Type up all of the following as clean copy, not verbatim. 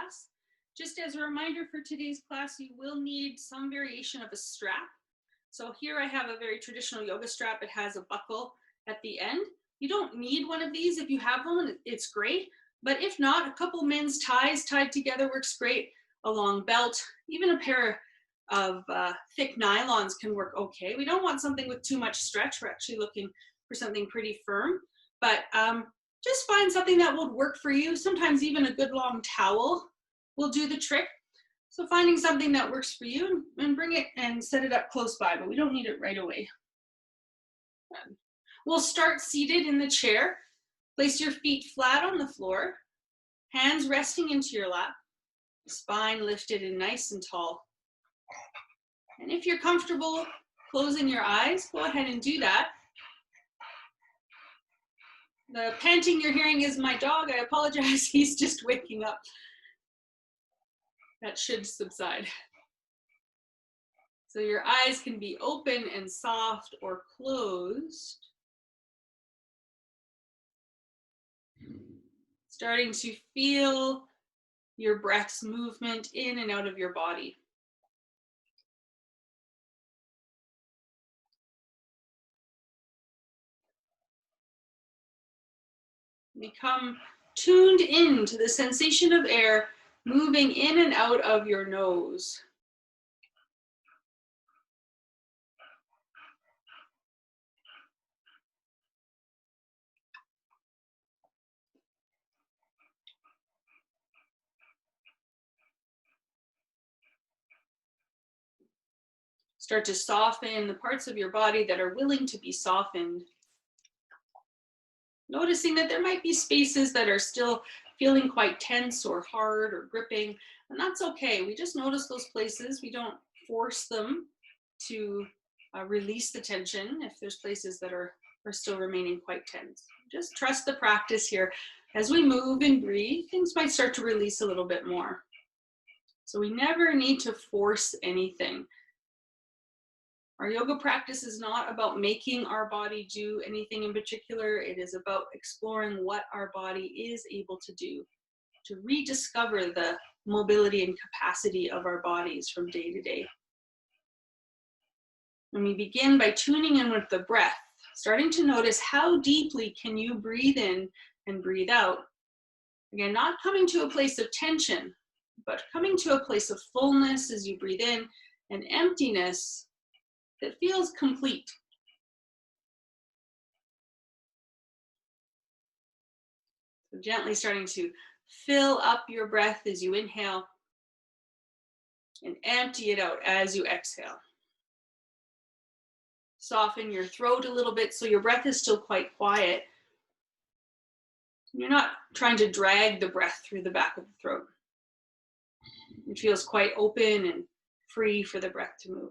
class. Just as a reminder for today's class, you will need some variation of a strap. So here I have a very traditional yoga strap. It has a buckle at the end. You don't need one of these. If you have one, it's great. But if not, a couple men's ties tied together works great. A long belt, even a pair of thick nylons can work okay. We don't want something with too much stretch. We're actually looking for something pretty firm. But just find something that will work for you. Sometimes even a good long towel will do the trick. So finding something that works for you and bring it and set it up close by, but we don't need it right away. We'll start seated in the chair. Place your feet flat on the floor, hands resting into your lap, spine lifted and nice and tall. And if you're comfortable closing your eyes, go ahead and do that. The panting you're hearing is my dog. I apologize, he's just waking up. That should subside. So your eyes can be open and soft or closed. Starting to feel your breath's movement in and out of your body. Become tuned in to the sensation of air moving in and out of your nose. Start to soften the parts of your body that are willing to be softened. Noticing that there might be spaces that are still feeling quite tense or hard or gripping, and that's okay. We just notice those places. We don't force them to release the tension if there's places that are still remaining quite tense. Just trust the practice here. As we move and breathe, things might start to release a little bit more. So we never need to force anything. Our yoga practice is not about making our body do anything in particular. It is about exploring what our body is able to do, to rediscover the mobility and capacity of our bodies from day to day. And we begin by tuning in with the breath, starting to notice how deeply can you breathe in and breathe out. Again, not coming to a place of tension, but coming to a place of fullness as you breathe in and emptiness that feels complete. So gently starting to fill up your breath as you inhale and empty it out as you exhale. Soften your throat a little bit so your breath is still quite quiet. You're not trying to drag the breath through the back of the throat. It feels quite open and free for the breath to move.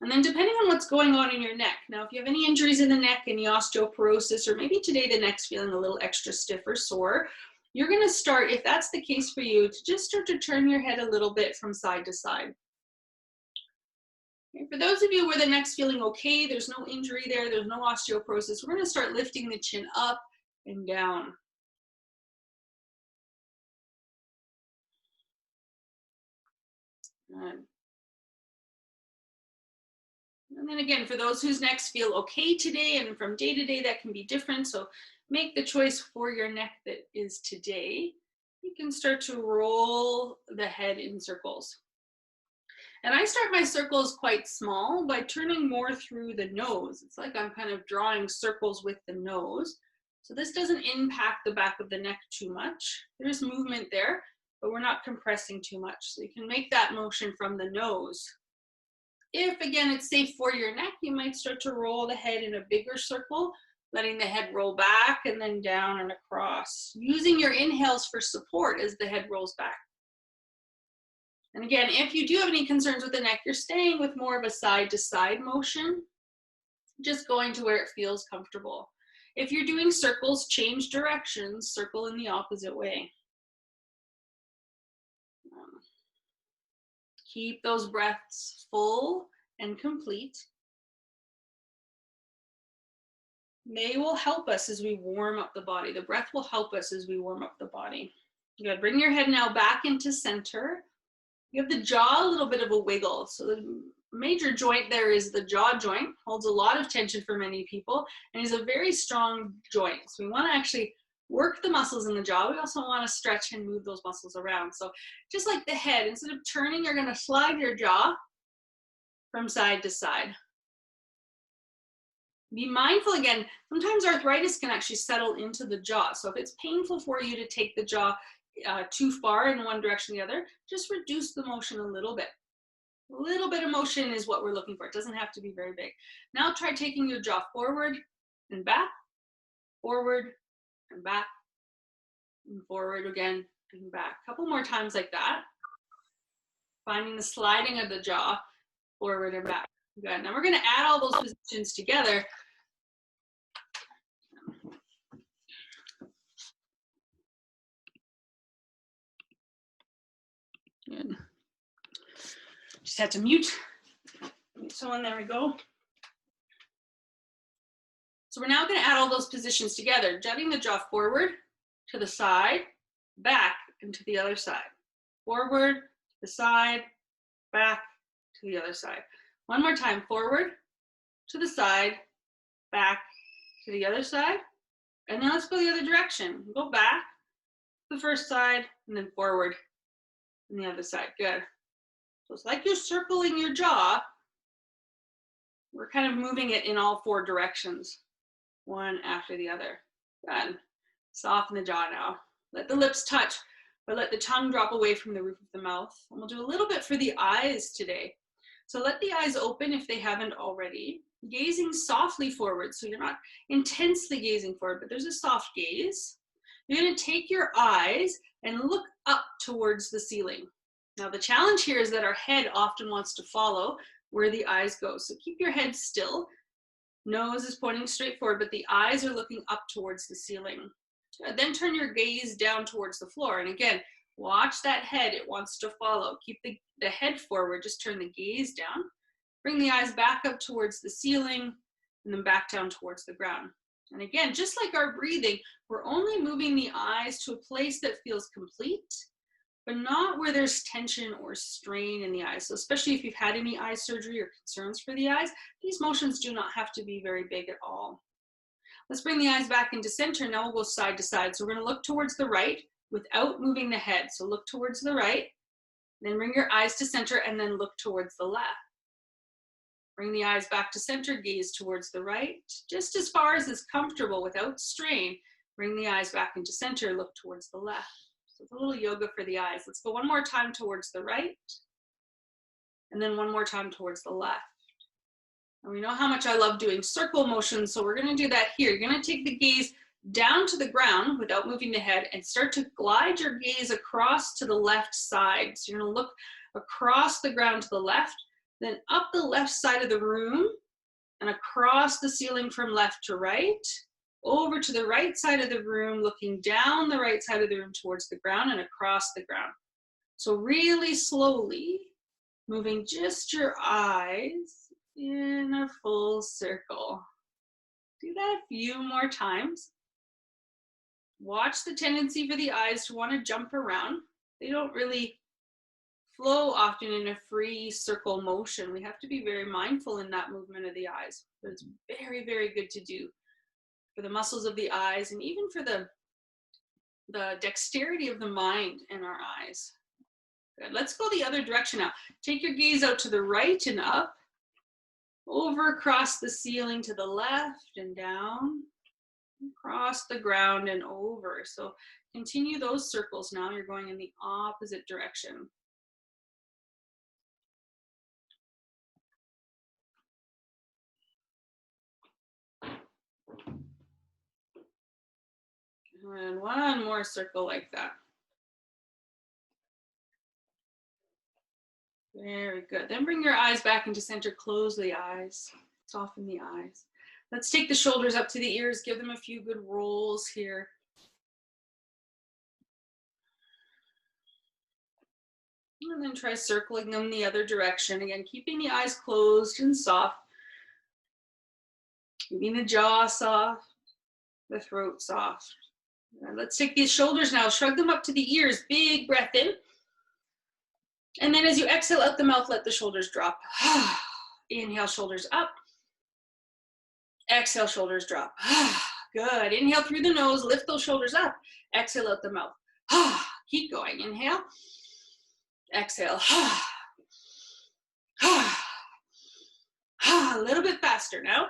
And then depending on what's going on in your neck, now if you have any injuries in the neck, any osteoporosis, or maybe today the neck's feeling a little extra stiff or sore, you're gonna start, if that's the case for you, to just start to turn your head a little bit from side to side. Okay, for those of you where the neck's feeling okay, there's no injury there, there's no osteoporosis, we're gonna start lifting the chin up and down. Good. And then again, for those whose necks feel okay today, and from day to day that can be different, so make the choice for your neck that is today. You can start to roll the head in circles. And I start my circles quite small by turning more through the nose. It's like I'm kind of drawing circles with the nose. So this doesn't impact the back of the neck too much. There's movement there, but we're not compressing too much. So you can make that motion from the nose. If, again, it's safe for your neck, you might start to roll the head in a bigger circle, letting the head roll back and then down and across, using your inhales for support as the head rolls back. And again, if you do have any concerns with the neck, you're staying with more of a side-to-side motion, just going to where it feels comfortable. If you're doing circles, change directions, circle in the opposite way. Keep those breaths full and complete. They will help us as we warm up the body. The breath will help us as we warm up the body. Good. Bring your head now back into center. You have the jaw a little bit of a wiggle. So the major joint there is the jaw joint, holds a lot of tension for many people, and is a very strong joint. So we want to actually work the muscles in the jaw. We also want to stretch and move those muscles around. So just like the head, instead of turning, you're going to slide your jaw from side to side. Be mindful again, sometimes arthritis can actually settle into the jaw. So if it's painful for you to take the jaw too far in one direction or the other, just reduce the motion a little bit. A little bit of motion is what we're looking for. It doesn't have to be very big. Now try taking your jaw forward and back, forward and back, and forward again and back. A couple more times like that. Finding the sliding of the jaw forward and back. Good. Now we're going to add all those positions together. Good. Just had to mute someone. There we go. So we're now going to add all those positions together, jutting the jaw forward to the side, back, and to the other side. Forward, to the side, back, to the other side. One more time, forward, to the side, back, to the other side. And then let's go the other direction. Go back to the first side, and then forward on the other side. Good. So it's like you're circling your jaw. We're kind of moving it in all four directions, one after the other. Good. Soften the jaw now. Let the lips touch, but let the tongue drop away from the roof of the mouth. And we'll do a little bit for the eyes today. So let the eyes open if they haven't already. Gazing softly forward, so you're not intensely gazing forward, but there's a soft gaze. You're going to take your eyes and look up towards the ceiling. Now the challenge here is that our head often wants to follow where the eyes go. So keep your head still. Nose is pointing straight forward, but the eyes are looking up towards the ceiling. Then turn your gaze down towards the floor. And again, watch that head. It wants to follow. Keep the head forward. Just turn the gaze down. Bring the eyes back up towards the ceiling and then back down towards the ground. And again, just like our breathing, we're only moving the eyes to a place that feels complete, but not where there's tension or strain in the eyes. So especially if you've had any eye surgery or concerns for the eyes, these motions do not have to be very big at all. Let's bring the eyes back into center. Now we'll go side to side. So we're going to look towards the right without moving the head. So look towards the right, then bring your eyes to center and then look towards the left. Bring the eyes back to center, gaze towards the right, just as far as is comfortable without strain. Bring the eyes back into center, look towards the left. So it's a little yoga for the eyes. Let's go one more time towards the right, and then one more time towards the left. And we know how much I love doing circle motions, so we're going to do that here. You're going to take the gaze down to the ground without moving the head and start to glide your gaze across to the left side. So you're going to look across the ground to the left, then up the left side of the room and across the ceiling from left to right, over to the right side of the room, looking down the right side of the room towards the ground and across the ground. So really slowly moving just your eyes in a full circle. Do that a few more times. Watch the tendency for the eyes to want to jump around. They don't really flow often in a free circle motion. We have to be very mindful in that movement of the eyes. But it's very, very good to do for the muscles of the eyes and even for the dexterity of the mind in our eyes. Good. Let's go the other direction now. Take your gaze out to the right and up, over across the ceiling to the left and down, across the ground and over. So continue those circles now. You're going in the opposite direction. And one more circle like that. Very good. Then bring your eyes back into center. Close the eyes. Soften the eyes. Let's take the shoulders up to the ears. Give them a few good rolls here. And then try circling them the other direction. Again, keeping the eyes closed and soft. Keeping the jaw soft, the throat soft. Let's take these shoulders now, shrug them up to the ears, big breath in. And then as you exhale out the mouth, let the shoulders drop. Inhale, shoulders up. Exhale, shoulders drop. Good. Inhale through the nose, lift those shoulders up. Exhale out the mouth. Keep going. Inhale. Exhale. A little bit faster now.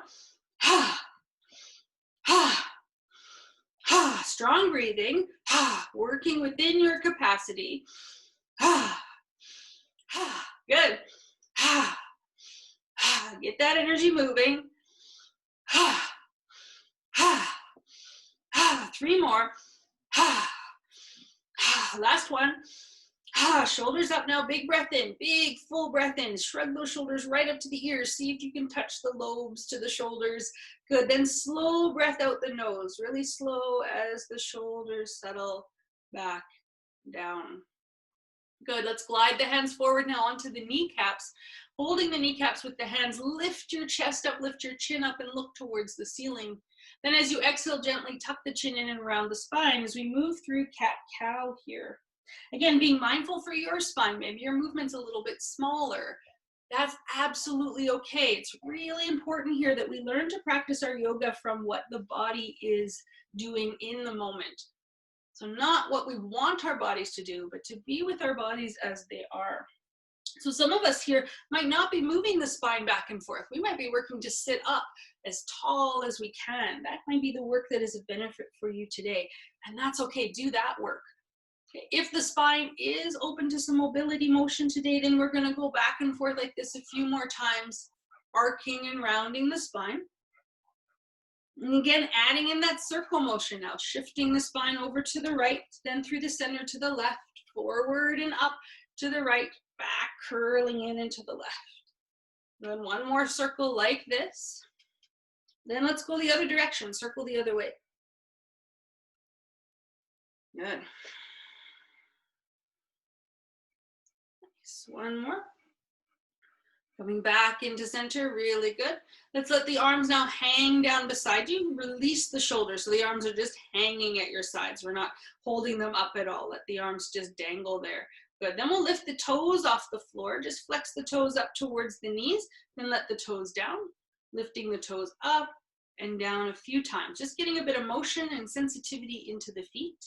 Strong breathing. Working within your capacity. Good. Get that energy moving. 3 more. Last one. Shoulders up now, big breath in, big full breath in. Shrug those shoulders right up to the ears. See if you can touch the lobes to the shoulders. Good, then slow breath out the nose, really slow as the shoulders settle back down. Good, let's glide the hands forward now onto the kneecaps. Holding the kneecaps with the hands, lift your chest up, lift your chin up and look towards the ceiling. Then as you exhale, gently tuck the chin in and around the spine as we move through cat-cow here. Again, being mindful for your spine, maybe your movement's a little bit smaller. That's absolutely okay. It's really important here that we learn to practice our yoga from what the body is doing in the moment. So not what we want our bodies to do, but to be with our bodies as they are. So some of us here might not be moving the spine back and forth. We might be working to sit up as tall as we can. That might be the work that is a benefit for you today. And that's okay, do that work. If the spine is open to some mobility motion today, then we're gonna go back and forth like this a few more times, arcing and rounding the spine. And again, adding in that circle motion now, shifting the spine over to the right, then through the center to the left, forward and up to the right, back curling in and to the left. Then one more circle like this. Then let's go the other direction, circle the other way. Good. Nice. One more. Coming back into center, really good. Let's let the arms now hang down beside you. Release the shoulders, so the arms are just hanging at your sides. We're not holding them up at all. Let the arms just dangle there. Good, then we'll lift the toes off the floor. Just flex the toes up towards the knees, then let the toes down. Lifting the toes up and down a few times. Just getting a bit of motion and sensitivity into the feet.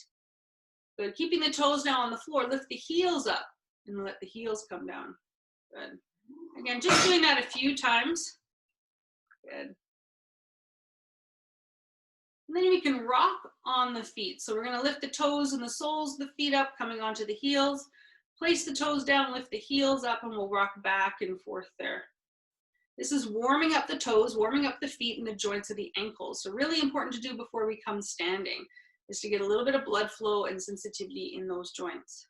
Good, keeping the toes now on the floor. Lift the heels up and let the heels come down. Good. Again, just doing that a few times. Good. And then we can rock on the feet. So we're going to lift the toes and the soles of the feet up, coming onto the heels. Place the toes down, lift the heels up, and we'll rock back and forth there. This is warming up the toes, warming up the feet and the joints of the ankles. So really important to do before we come standing is to get a little bit of blood flow and sensitivity in those joints.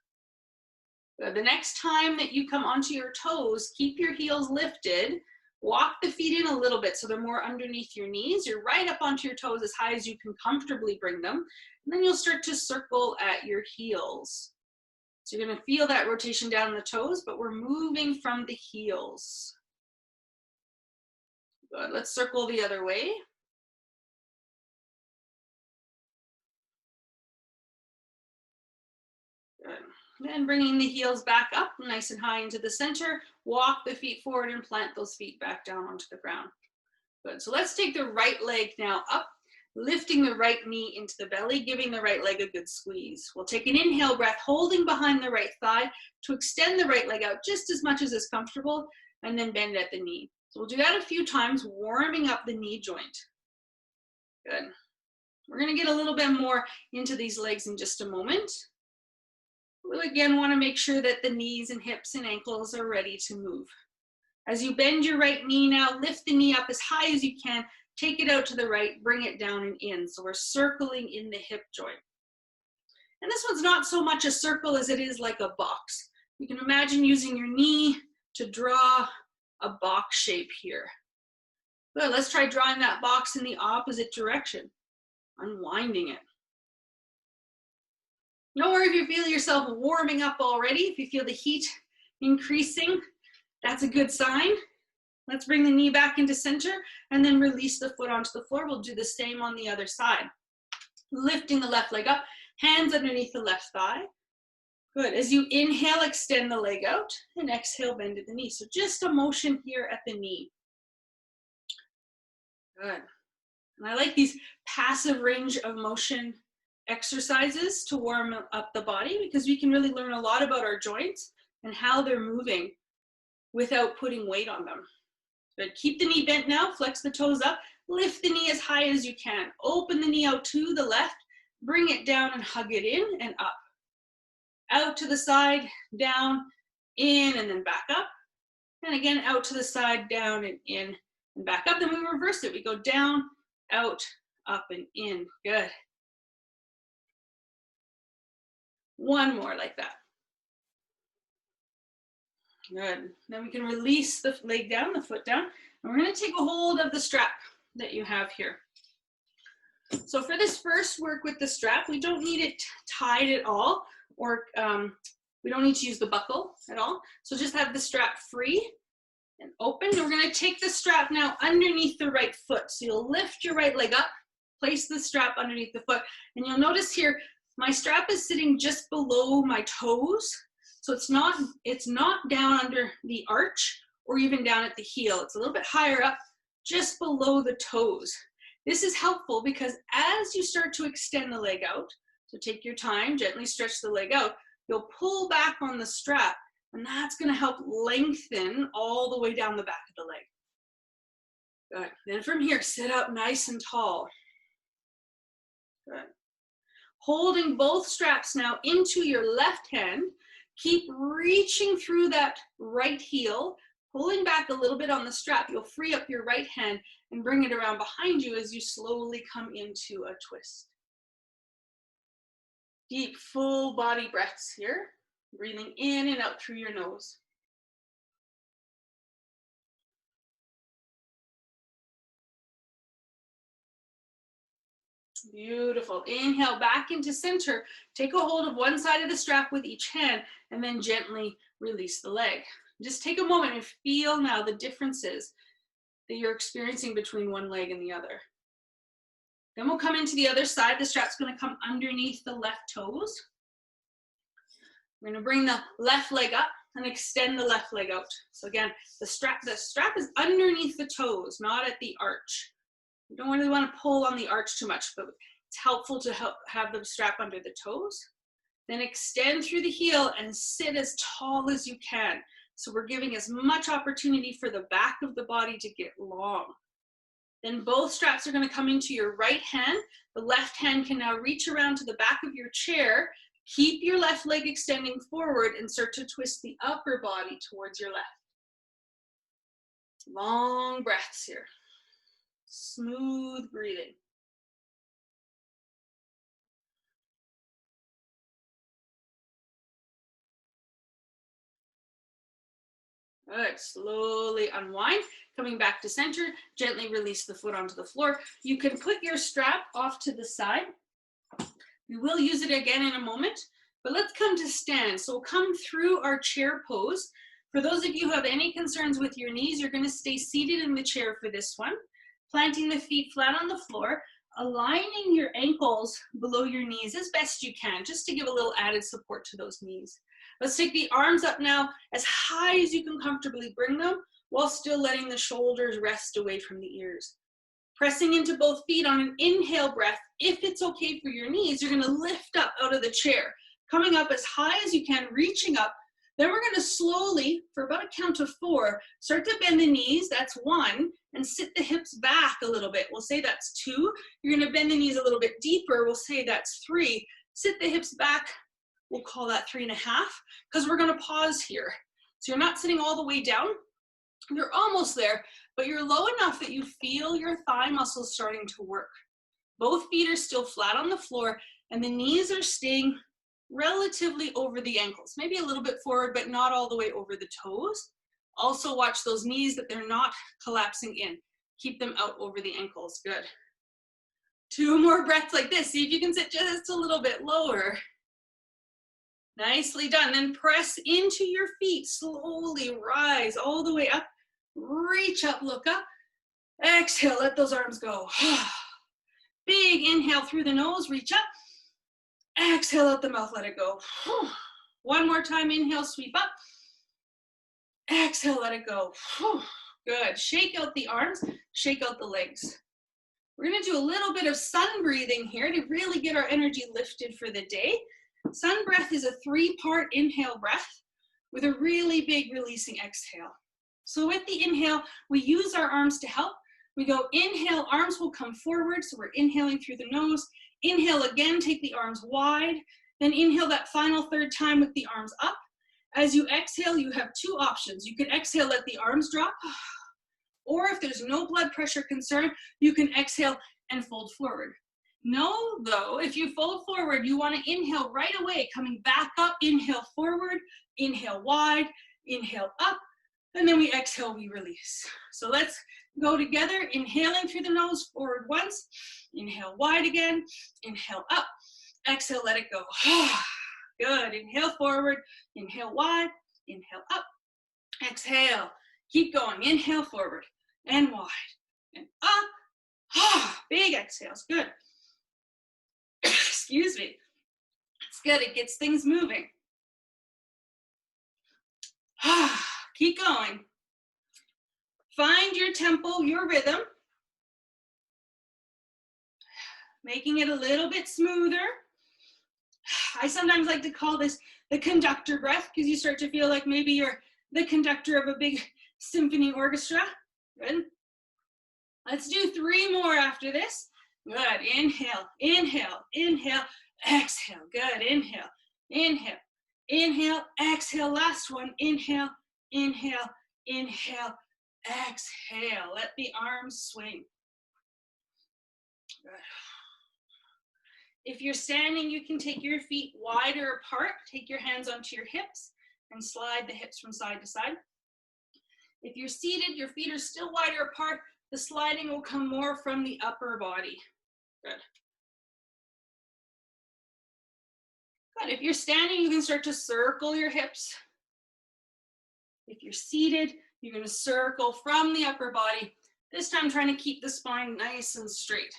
The next time that you come onto your toes, keep your heels lifted. Walk the feet in a little bit so they're more underneath your knees. You're right up onto your toes as high as you can comfortably bring them. And then you'll start to circle at your heels. So you're going to feel that rotation down the toes, but we're moving from the heels. Good. Let's circle the other way. Good. Then bringing the heels back up nice and high into the center. Walk the feet forward and plant those feet back down onto the ground. Good. So let's take the right leg now up, lifting the right knee into the belly, giving the right leg a good squeeze. We'll take an inhale breath, holding behind the right thigh to extend the right leg out just as much as is comfortable, and then bend at the knee. So we'll do that a few times, warming up the knee joint. Good. We're going to get a little bit more into these legs in just a moment. We'll again want to make sure that the knees and hips and ankles are ready to move. As you bend your right knee now, lift the knee up as high as you can, take it out to the right, bring it down and in. So we're circling in the hip joint. And this one's not so much a circle as it is like a box. You can imagine using your knee to draw a box shape here. Good, let's try drawing that box in the opposite direction, unwinding it. Don't worry if you feel yourself warming up already. If you feel the heat increasing, that's a good sign. Let's bring the knee back into center and then release the foot onto the floor. We'll do the same on the other side. Lifting the left leg up, hands underneath the left thigh. Good. As you inhale, extend the leg out, and exhale, bend at the knee. So just a motion here at the knee. Good. And I like these passive range of motion exercises to warm up the body, because we can really learn a lot about our joints and how they're moving without putting weight on them. Good. Keep the knee bent now, flex the toes up, lift the knee as high as you can. Open the knee out to the left, bring it down and hug it in and up. Out to the side, down, in, and then back up. And again, out to the side, down, and in, and back up. Then we reverse it. We go down, out, up, and in. Good. One more like that. Good. Then we can release the leg down, the foot down, and we're going to take a hold of the strap that you have here. So for this first work with the strap, we don't need it tied at all, or we don't need to use the buckle at all. So just have the strap free and open. And we're going to take the strap now underneath the right foot. So you'll lift your right leg up, place the strap underneath the foot, and you'll notice here my strap is sitting just below my toes. So it's not down under the arch or even down at the heel. It's a little bit higher up, just below the toes. This is helpful because as you start to extend the leg out, so take your time, gently stretch the leg out, you'll pull back on the strap, and that's going to help lengthen all the way down the back of the leg. Good. Then from here, sit up nice and tall. Good. Holding both straps now into your left hand, keep reaching through that right heel, pulling back a little bit on the strap. You'll free up your right hand and bring it around behind you as you slowly come into a twist. Deep, full body breaths here, breathing in and out through your nose. Beautiful. Inhale back into center. Take a hold of one side of the strap with each hand and then gently release the leg. Just take a moment and feel now the differences that you're experiencing between one leg and the other. Then we'll come into the other side. The strap's going to come underneath the left toes. We're going to bring the left leg up and extend the left leg out. So again, the strap is underneath the toes, not at the arch. You don't really want to pull on the arch too much, but it's helpful to have the strap under the toes. Then extend through the heel and sit as tall as you can. So we're giving as much opportunity for the back of the body to get long. Then both straps are going to come into your right hand. The left hand can now reach around to the back of your chair. Keep your left leg extending forward and start to twist the upper body towards your left. Long breaths here. Smooth breathing. Good. Slowly unwind. Coming back to center, gently release the foot onto the floor. You can put your strap off to the side. We will use it again in a moment, but let's come to stand. So we'll come through our chair pose. For those of you who have any concerns with your knees, you're going to stay seated in the chair for this one. Planting the feet flat on the floor, aligning your ankles below your knees as best you can, just to give a little added support to those knees. Let's take the arms up now as high as you can comfortably bring them, while still letting the shoulders rest away from the ears. Pressing into both feet on an inhale breath. If it's okay for your knees, you're going to lift up out of the chair, coming up as high as you can, reaching up. Then we're going to slowly, for about a count of 4, start to bend the knees. That's 1. And sit the hips back a little bit. We'll say that's 2. You're going to bend the knees a little bit deeper. We'll say that's 3. Sit the hips back. We'll call that 3.5, because we're going to pause here. So you're not sitting all the way down. You're almost there, but you're low enough that you feel your thigh muscles starting to work. Both feet are still flat on the floor, and the knees are staying relatively over the ankles. Maybe a little bit forward, but not all the way over the toes. Also watch those knees that they're not collapsing in. Keep them out over the ankles. Good. 2 more breaths like this. See if you can sit just a little bit lower. Nicely done. Then press into your feet. Slowly rise all the way up reach up, look up. Exhale, let those arms go. Big inhale through the nose, reach up. Exhale out the mouth, let it go. One more time, inhale, sweep up. Exhale, let it go. Good. Shake out the arms, shake out the legs. We're going to do a little bit of sun breathing here to really get our energy lifted for the day. Sun breath is a 3-part inhale breath with a really big releasing exhale. So with the inhale, we use our arms to help. We go inhale, arms will come forward. So we're inhaling through the nose. Inhale again, take the arms wide. Then inhale that final 3rd time with the arms up. As you exhale, you have 2 options. You can exhale, let the arms drop. Or if there's no blood pressure concern, you can exhale and fold forward. Know though, if you fold forward, you want to inhale right away, coming back up, inhale forward, inhale wide, inhale up, and then we exhale, we release. So let's go together, inhaling through the nose, forward once, inhale wide again, inhale up, exhale, let it go. Good, inhale forward, inhale wide, inhale up, exhale, keep going, inhale forward and wide and up, big exhales, good. Excuse me, it's good, it gets things moving. Keep going. Find your tempo, your rhythm, making it a little bit smoother. I sometimes like to call this the conductor breath because you start to feel like maybe you're the conductor of a big symphony orchestra. Good. Let's do 3 more after this. Good. Inhale, inhale, inhale, exhale. Good. Inhale, inhale, inhale, exhale. Last one. Inhale, inhale, inhale, exhale. Let the arms swing. Good. If you're standing, you can take your feet wider apart. Take your hands onto your hips and slide the hips from side to side. If you're seated, your feet are still wider apart. The sliding will come more from the upper body. Good. Good. If you're standing, you can start to circle your hips. If you're seated, you're going to circle from the upper body. This time trying to keep the spine nice and straight.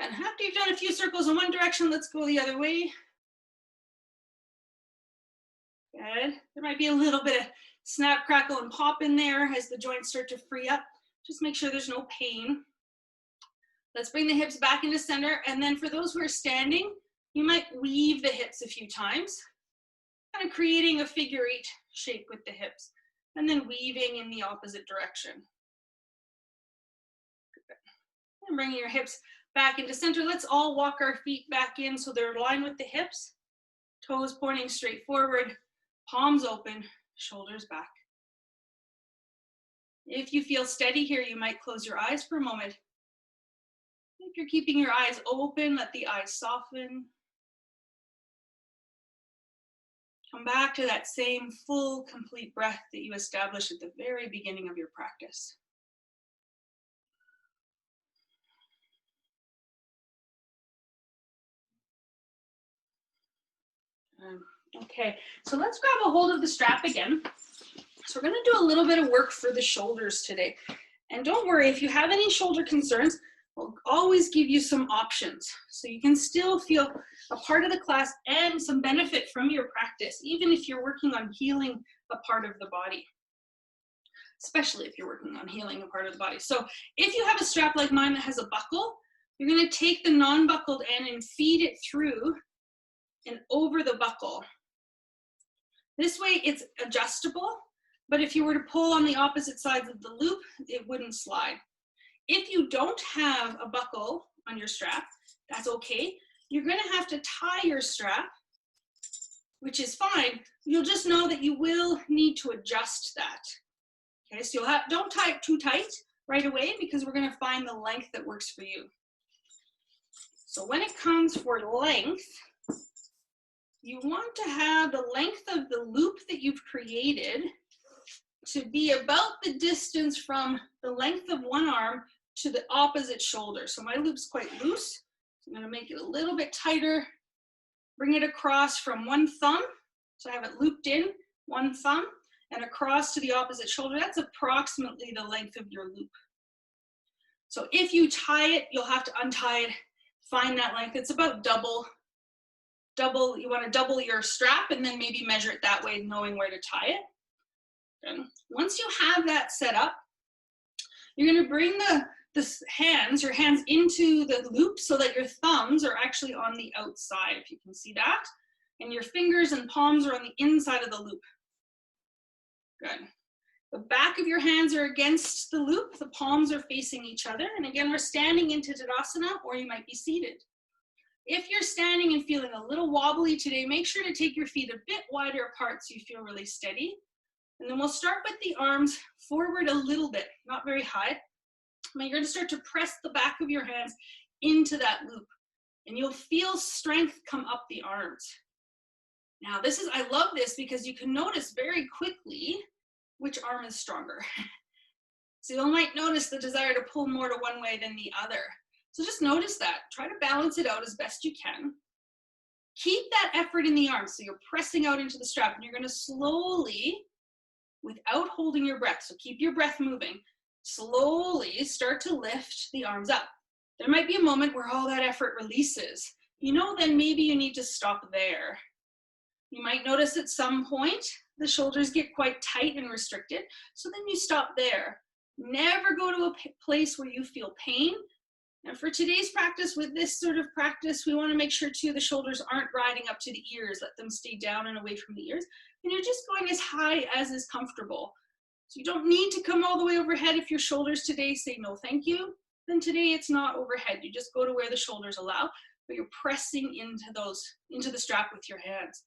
And after you've done a few circles in one direction, let's go the other way. Good. There might be a little bit of snap, crackle, and pop in there as the joints start to free up. Just make sure there's no pain. Let's bring the hips back into center. And then for those who are standing, you might weave the hips a few times, kind of creating a figure 8 shape with the hips, and then weaving in the opposite direction. Good. And bringing your hips back into center. Let's all walk our feet back in so they're aligned with the hips. Toes pointing straight forward, palms open, shoulders back. If you feel steady here, you might close your eyes for a moment. If you're keeping your eyes open, let the eyes soften. Come back to that same full, complete breath that you established at the very beginning of your practice. Okay, so let's grab a hold of the strap again. So we're going to do a little bit of work for the shoulders today. And don't worry, if you have any shoulder concerns, we'll always give you some options. So you can still feel a part of the class and some benefit from your practice, even if you're working on healing a part of the body. Especially if you're working on healing a part of the body. So if you have a strap like mine that has a buckle, you're going to take the non-buckled end and feed it through and over the buckle. This way it's adjustable, but if you were to pull on the opposite sides of the loop, it wouldn't slide. If you don't have a buckle on your strap, that's okay. You're going to have to tie your strap, which is fine. You'll just know that you will need to adjust that. Okay, so don't tie it too tight right away because we're going to find the length that works for you. So when it comes for length, you want to have the length of the loop that you've created to be about the distance from the length of one arm to the opposite shoulder. So my loop's quite loose. So I'm going to make it a little bit tighter. Bring it across from one thumb. So I have it looped in, one thumb, and across to the opposite shoulder. That's approximately the length of your loop. So if you tie it, you'll have to untie it, find that length. It's about double, you want to double your strap and then maybe measure it that way, knowing where to tie it. And once you have that set up, you're going to bring your hands into the loop so that your thumbs are actually on the outside, if you can see that. And your fingers and palms are on the inside of the loop. Good. The back of your hands are against the loop. The palms are facing each other. And again, we're standing into Tadasana, or you might be seated. If you're standing and feeling a little wobbly today, make sure to take your feet a bit wider apart so you feel really steady. And then we'll start with the arms forward a little bit, not very high. Now you're going to start to press the back of your hands into that loop. And you'll feel strength come up the arms. Now I love this because you can notice very quickly which arm is stronger. So you might notice the desire to pull more to one way than the other. So just notice that. Try to balance it out as best you can. Keep that effort in the arms. So you're pressing out into the strap, and you're going to slowly, without holding your breath, so keep your breath moving, slowly start to lift the arms up. There might be a moment where all that effort releases. Then maybe you need to stop there. You might notice at some point the shoulders get quite tight and restricted, so then you stop there. Never go to a place where you feel pain. And for today's practice, with this sort of practice, we want to make sure too the shoulders aren't riding up to the ears. Let them stay down and away from the ears. And you're just going as high as is comfortable. So you don't need to come all the way overhead. If your shoulders today say no thank you, then today it's not overhead. You just go to where the shoulders allow, but you're pressing into the strap with your hands.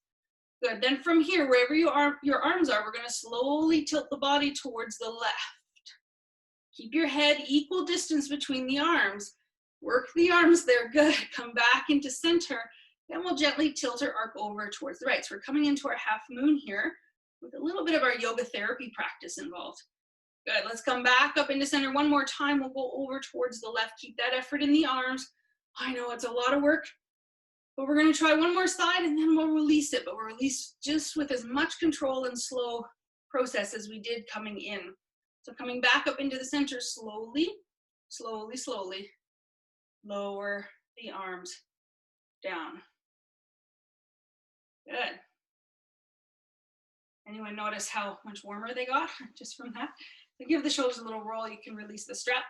Good. Then from here, wherever your arms are, we're going to slowly tilt the body towards the left. Keep your head equal distance between the arms. Work the arms there. Good. Come back into center. Then we'll gently tilt or arc over towards the right. So we're coming into our half moon here with a little bit of our yoga therapy practice involved. Good. Let's come back up into center one more time. We'll go over towards the left. Keep that effort in the arms. I know it's a lot of work, but we're going to try one more side and then we'll release it. But we'll release just with as much control and slow process as we did coming in. So coming back up into the center slowly, slowly, slowly. Lower the arms down. Good. Anyone notice how much warmer they got just from that? So give the shoulders a little roll. You can release the strap.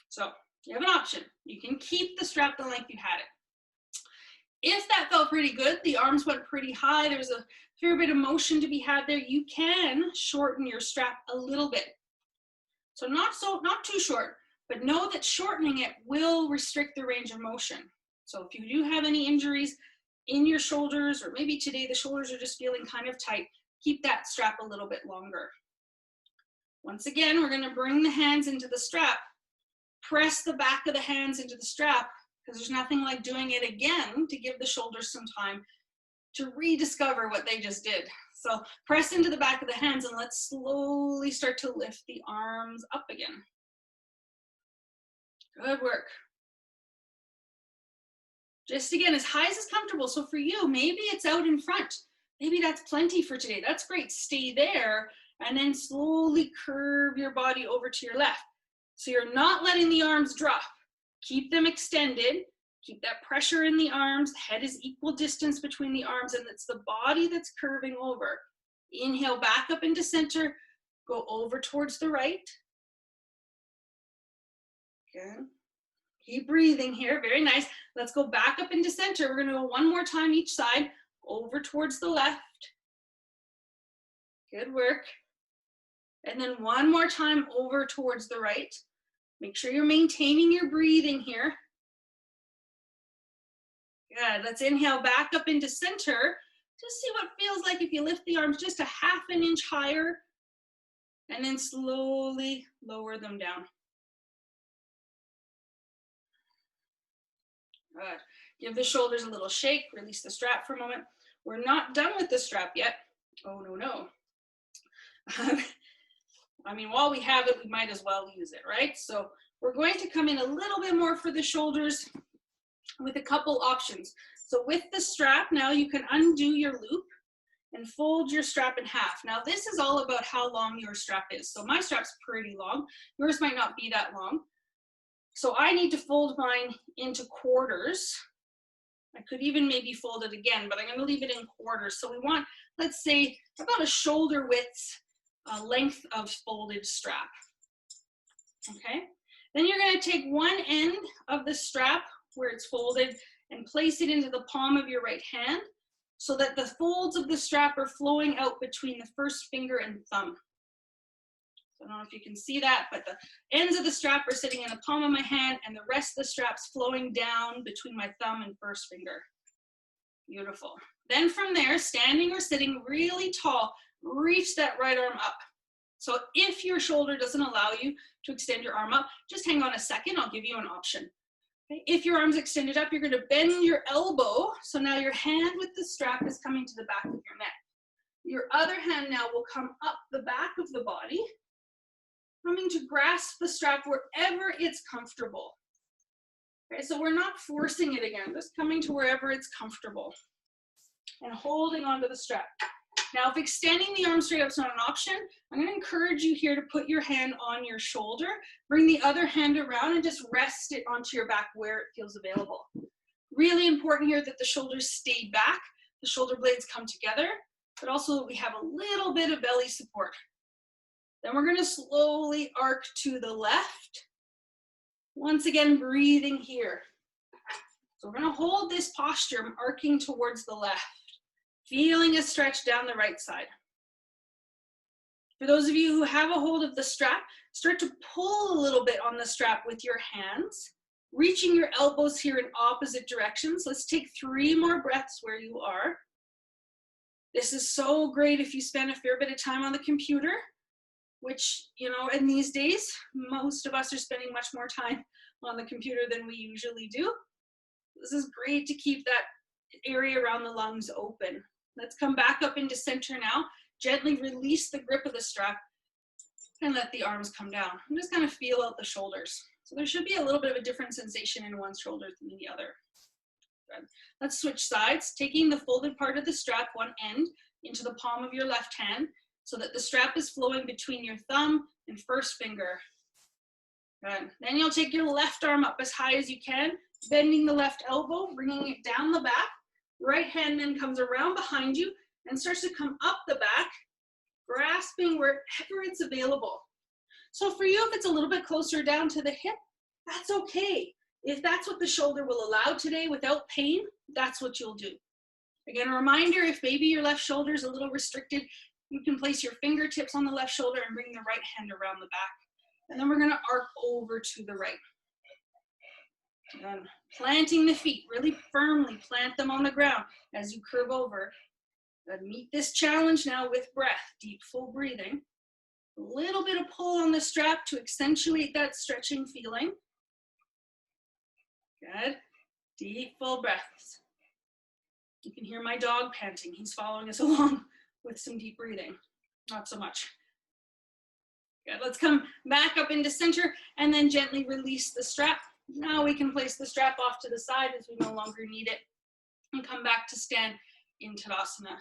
So you have an option. You can keep the strap the length you had it. If that felt pretty good, the arms went pretty high, there was a fair bit of motion to be had there, you can shorten your strap a little bit. So not too short, but know that shortening it will restrict the range of motion. So if you do have any injuries in your shoulders, or maybe today the shoulders are just feeling kind of tight, keep that strap a little bit longer. Once again, we're going to bring the hands into the strap, press the back of the hands into the strap, because there's nothing like doing it again to give the shoulders some time to rediscover what they just did. So press into the back of the hands and let's slowly start to lift the arms up again. Good work. Just again, as high as is comfortable. So for you, maybe it's out in front. Maybe that's plenty for today. That's great. Stay there and then slowly curve your body over to your left. So you're not letting the arms drop. Keep them extended. Keep that pressure in the arms. The head is equal distance between the arms, and it's the body that's curving over. Inhale back up into center. Go over towards the right. Good. Keep breathing here. Very nice. Let's go back up into center. We're going to go one more time each side. Over towards the left. Good work. And then one more time over towards the right. Make sure you're maintaining your breathing here. Good. Let's inhale back up into center. Just see what it feels like if you lift the arms just a half an inch higher and then slowly lower them down. Good. Give the shoulders a little shake. Release the strap for a moment. We're not done with the strap yet. Oh, no, no. I mean, while we have it, we might as well use it, right? So we're going to come in a little bit more for the shoulders with a couple options. So with the strap, now you can undo your loop and fold your strap in half. Now this is all about how long your strap is. So my strap's pretty long. Yours might not be that long. So I need to fold mine into quarters. I could even maybe fold it again, but I'm going to leave it in quarters. So we want, let's say, about a shoulder width length of folded strap. Okay. Then you're going to take one end of the strap where it's folded and place it into the palm of your right hand so that the folds of the strap are flowing out between the first finger and thumb. So I don't know if you can see that, but the ends of the strap are sitting in the palm of my hand and the rest of the strap's flowing down between my thumb and first finger. Beautiful. Then from there, standing or sitting really tall, reach that right arm up. So if your shoulder doesn't allow you to extend your arm up, just hang on a second, I'll give you an option. Okay. If your arm's extended up, you're going to bend your elbow. So now your hand with the strap is coming to the back of your neck. Your other hand now will come up the back of the body, coming to grasp the strap wherever it's comfortable. Okay, so we're not forcing it again, just coming to wherever it's comfortable and holding onto the strap. Now, if extending the arm straight up is not an option, I'm going to encourage you here to put your hand on your shoulder, bring the other hand around and just rest it onto your back where it feels available. Really important here that the shoulders stay back, the shoulder blades come together, but also that we have a little bit of belly support. Then we're going to slowly arc to the left. Once again, breathing here. So we're going to hold this posture, arcing towards the left. Feeling a stretch down the right side. For those of you who have a hold of the strap, start to pull a little bit on the strap with your hands, reaching your elbows here in opposite directions. Let's take 3 more breaths where you are. This is so great if you spend a fair bit of time on the computer, which, you know, in these days, most of us are spending much more time on the computer than we usually do. This is great to keep that area around the lungs open. Let's come back up into center now. Gently release the grip of the strap and let the arms come down. And just kind of feel out the shoulders. So there should be a little bit of a different sensation in one shoulder than the other. Good. Let's switch sides, taking the folded part of the strap, one end, into the palm of your left hand so that the strap is flowing between your thumb and first finger. Good. Then you'll take your left arm up as high as you can, bending the left elbow, bringing it down the back. Right hand then comes around behind you and starts to come up the back, grasping wherever it's available. So for you, if it's a little bit closer down to the hip, that's okay. If that's what the shoulder will allow today without pain, that's what you'll do. Again, a reminder, if maybe your left shoulder is a little restricted, you can place your fingertips on the left shoulder and bring the right hand around the back. And then we're going to arc over to the right. And planting the feet, really firmly plant them on the ground as you curve over. And meet this challenge now with breath, deep, full breathing. A little bit of pull on the strap to accentuate that stretching feeling. Good. Deep, full breaths. You can hear my dog panting. He's following us along with some deep breathing. Not so much. Good. Let's come back up into center and then gently release the strap. Now we can place the strap off to the side as we no longer need it and come back to stand in Tadasana.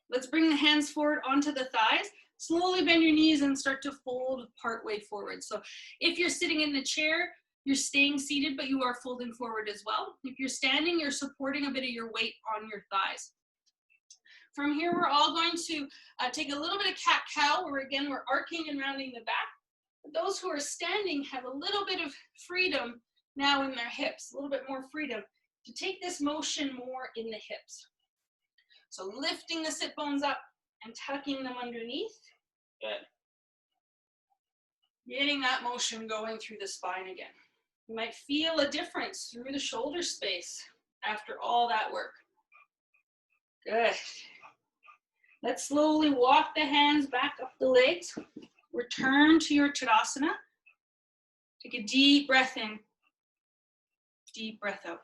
Let's bring the hands forward onto the thighs. Slowly bend your knees and start to fold part way forward. So if you're sitting in the chair, you're staying seated, but you are folding forward as well. If you're standing, you're supporting a bit of your weight on your thighs. From here, we're all going to take a little bit of cat-cow, where again, we're arcing and rounding the back. Those who are standing have a little bit of freedom now in their hips, a little bit more freedom to take this motion more in the hips. So lifting the sit bones up and tucking them underneath. Good. Getting that motion going through the spine again. You might feel a difference through the shoulder space after all that work. Good. Let's slowly walk the hands back up the legs. Return to your Tadasana. Take a deep breath in, deep breath out.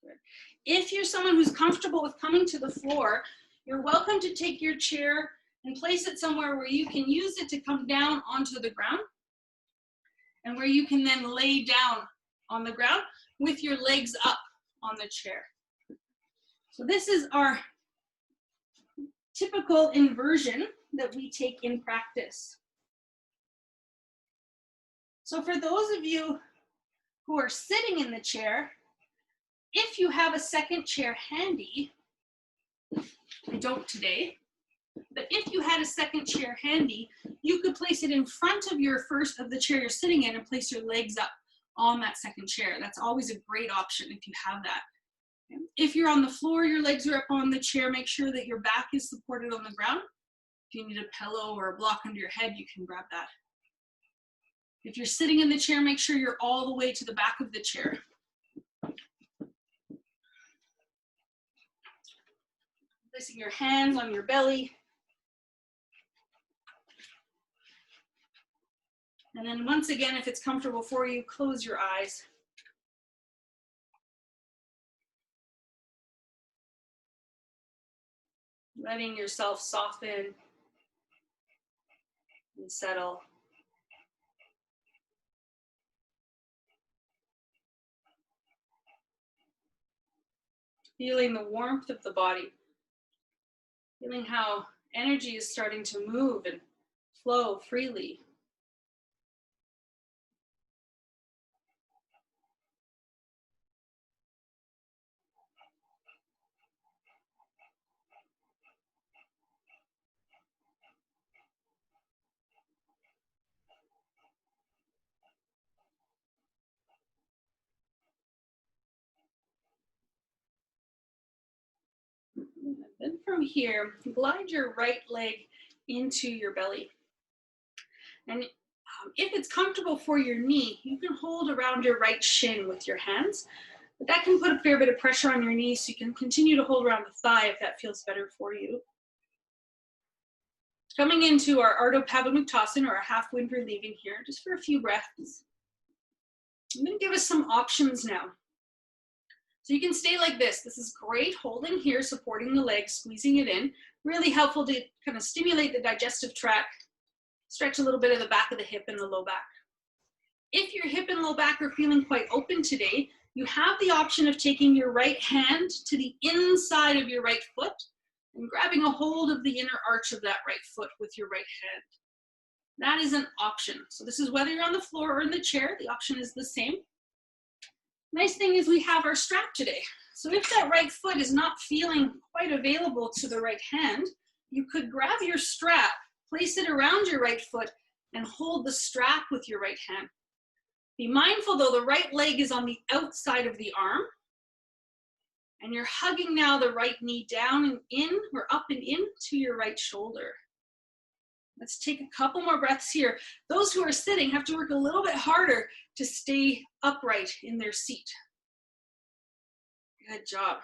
Good. If you're someone who's comfortable with coming to the floor, you're welcome to take your chair and place it somewhere where you can use it to come down onto the ground and where you can then lay down on the ground with your legs up on the chair. So this is our typical inversion that we take in practice. So for those of you who are sitting in the chair, if you have a second chair handy, I don't today, but if you had a second chair handy, you could place it in front of the chair you're sitting in and place your legs up on that second chair. That's always a great option if you have that. If you're on the floor, your legs are up on the chair, make sure that your back is supported on the ground. If you need a pillow or a block under your head, you can grab that. If you're sitting in the chair, make sure you're all the way to the back of the chair. Placing your hands on your belly. And then once again, if it's comfortable for you, close your eyes. Letting yourself soften and settle. Feeling the warmth of the body. Feeling how energy is starting to move and flow freely. Then from here, glide your right leg into your belly. And if it's comfortable for your knee, you can hold around your right shin with your hands, but that can put a fair bit of pressure on your knee, so you can continue to hold around the thigh if that feels better for you. Coming into our Ardha Padangusthasana, or a half wind relieving here, just for a few breaths. I'm going to give us some options now. So you can stay like this. This is great, holding here, supporting the leg, squeezing it in. Really helpful to kind of stimulate the digestive tract, stretch a little bit of the back of the hip and the low back. If your hip and low back are feeling quite open today, you have the option of taking your right hand to the inside of your right foot and grabbing a hold of the inner arch of that right foot with your right hand. That is an option. So this is whether you're on the floor or in the chair, the option is the same. Nice thing is we have our strap today. So if that right foot is not feeling quite available to the right hand, you could grab your strap, place it around your right foot, and hold the strap with your right hand. Be mindful though, the right leg is on the outside of the arm, and you're hugging now the right knee down and in, or up and in to your right shoulder. Let's take a couple more breaths here. Those who are sitting have to work a little bit harder to stay upright in their seat. Good job.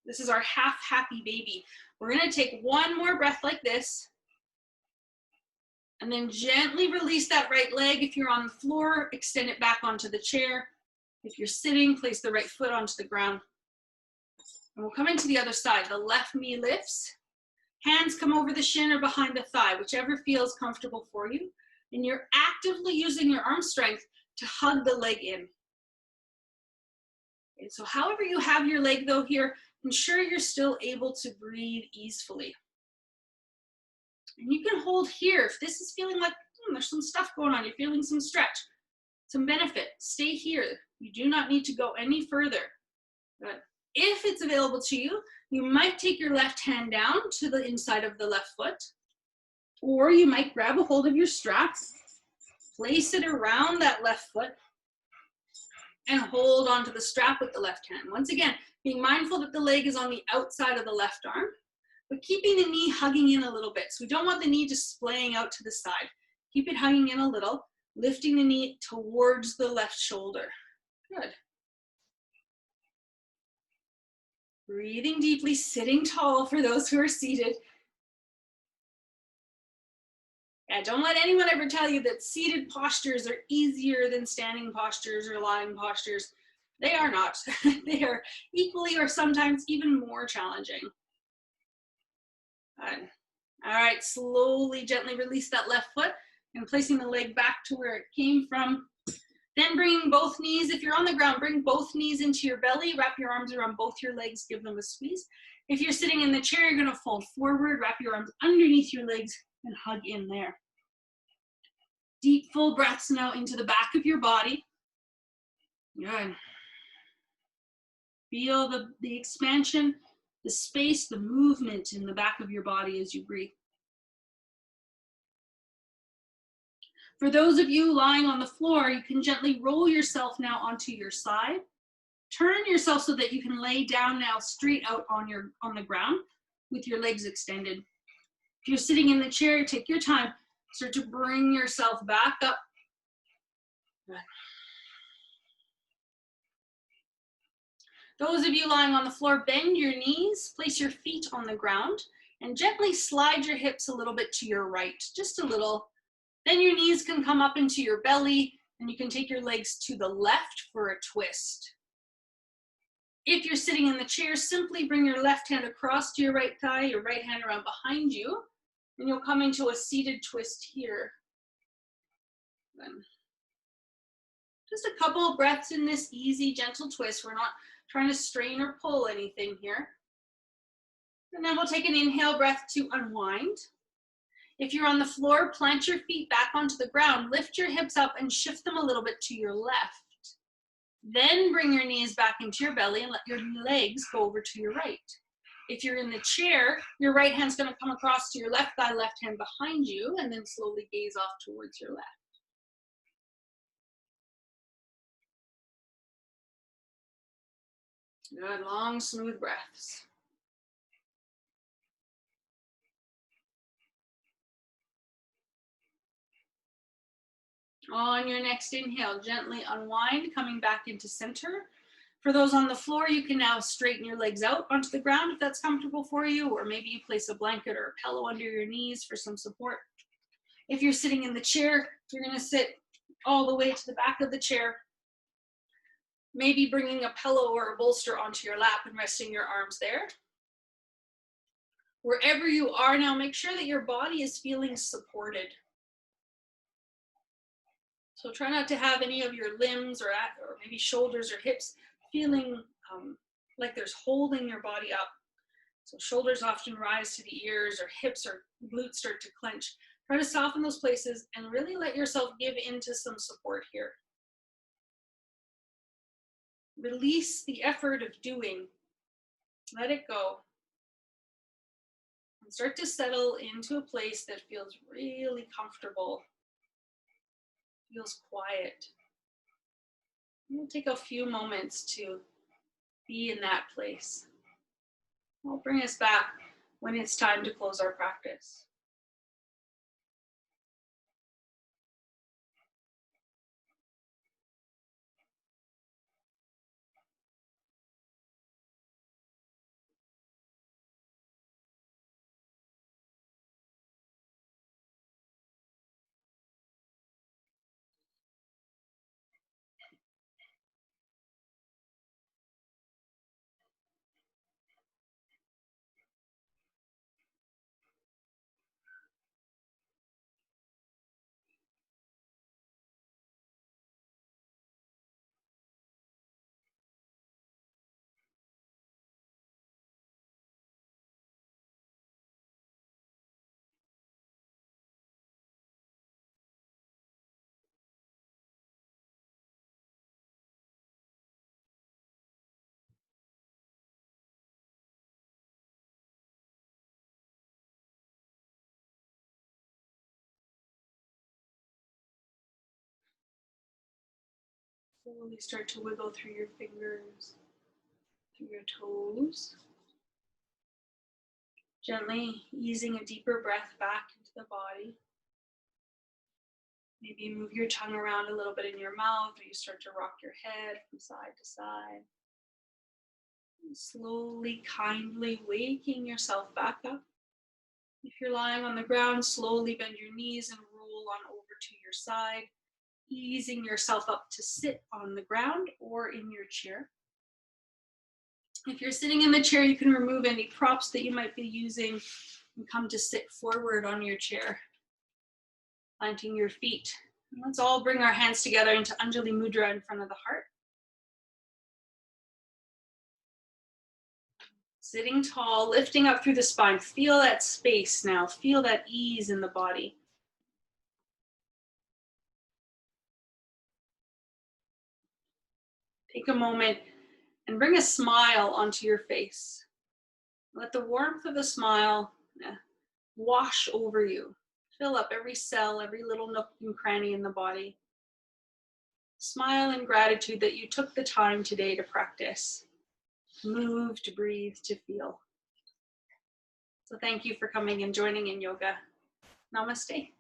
This is our half happy baby. We're going to take one more breath like this, and then gently release that right leg. If you're on the floor, extend it back onto the chair. If you're sitting, place the right foot onto the ground. And we'll come into the other side. The left knee lifts. Hands come over the shin or behind the thigh, whichever feels comfortable for you. And you're actively using your arm strength to hug the leg in. And so however you have your leg though here, ensure you're still able to breathe easily. And you can hold here if this is feeling like there's some stuff going on, you're feeling some stretch, some benefit. Stay here. You do not need to go any further. But if it's available to you, you might take your left hand down to the inside of the left foot, or you might grab a hold of your strap, place it around that left foot, and hold onto the strap with the left hand. Once again, being mindful that the leg is on the outside of the left arm, but keeping the knee hugging in a little bit. So we don't want the knee just splaying out to the side. Keep it hugging in a little, lifting the knee towards the left shoulder. Good. Breathing deeply, sitting tall for those who are seated. Yeah, don't let anyone ever tell you that seated postures are easier than standing postures or lying postures. They are not. They are equally or sometimes even more challenging. Good. All right, slowly, gently release that left foot and placing the leg back to where it came from. Then bringing both knees, if you're on the ground, bring both knees into your belly, wrap your arms around both your legs, give them a squeeze. If you're sitting in the chair, you're gonna fold forward, wrap your arms underneath your legs and hug in there. Deep, full breaths now into the back of your body. Good. Feel the expansion, the space, the movement in the back of your body as you breathe. For those of you lying on the floor, you can gently roll yourself now onto your side. Turn yourself so that you can lay down now straight out on the ground with your legs extended. If you're sitting in the chair, take your time. Start to bring yourself back up. Those of you lying on the floor, bend your knees, place your feet on the ground, and gently slide your hips a little bit to your right, just a little. Then your knees can come up into your belly, and you can take your legs to the left for a twist. If you're sitting in the chair, simply bring your left hand across to your right thigh, your right hand around behind you, and you'll come into a seated twist here. Then just a couple of breaths in this easy, gentle twist. We're not trying to strain or pull anything here. And then we'll take an inhale breath to unwind. If you're on the floor, plant your feet back onto the ground, lift your hips up and shift them a little bit to your left. Then bring your knees back into your belly and let your legs go over to your right. If you're in the chair, your right hand's gonna come across to your left thigh, left hand behind you, and then slowly gaze off towards your left. Good, long, smooth breaths. On your next inhale, gently unwind, coming back into center. For those on the floor, you can now straighten your legs out onto the ground if that's comfortable for you, or maybe you place a blanket or a pillow under your knees for some support. If you're sitting in the chair, you're gonna sit all the way to the back of the chair, maybe bringing a pillow or a bolster onto your lap and resting your arms there. Wherever you are now, make sure that your body is feeling supported. So try not to have any of your limbs or maybe shoulders or hips feeling like there's holding your body up. So shoulders often rise to the ears, or hips or glutes start to clench. Try to soften those places and really let yourself give into some support here. Release the effort of doing. Let it go. And start to settle into a place that feels really comfortable. Feels quiet. We'll take a few moments to be in that place. I'll bring us back when it's time to close our practice. Slowly start to wiggle through your fingers, through your toes. Gently easing a deeper breath back into the body. Maybe move your tongue around a little bit in your mouth, or you start to rock your head from side to side. And slowly, kindly waking yourself back up. If you're lying on the ground, slowly bend your knees and roll on over to your side, easing yourself up to sit on the ground or in your chair. If you're sitting in the chair, you can remove any props that you might be using and come to sit forward on your chair, planting your feet Let's all bring our hands together into Anjali Mudra in front of the heart. Sitting tall, lifting up through the spine. Feel that space now. Feel that ease in the body. Take a moment and bring a smile onto your face. Let the warmth of the smile wash over you. Fill up every cell, every little nook and cranny in the body. Smile in gratitude that you took the time today to practice. Move, to breathe, to feel. So thank you for coming and joining in yoga. Namaste.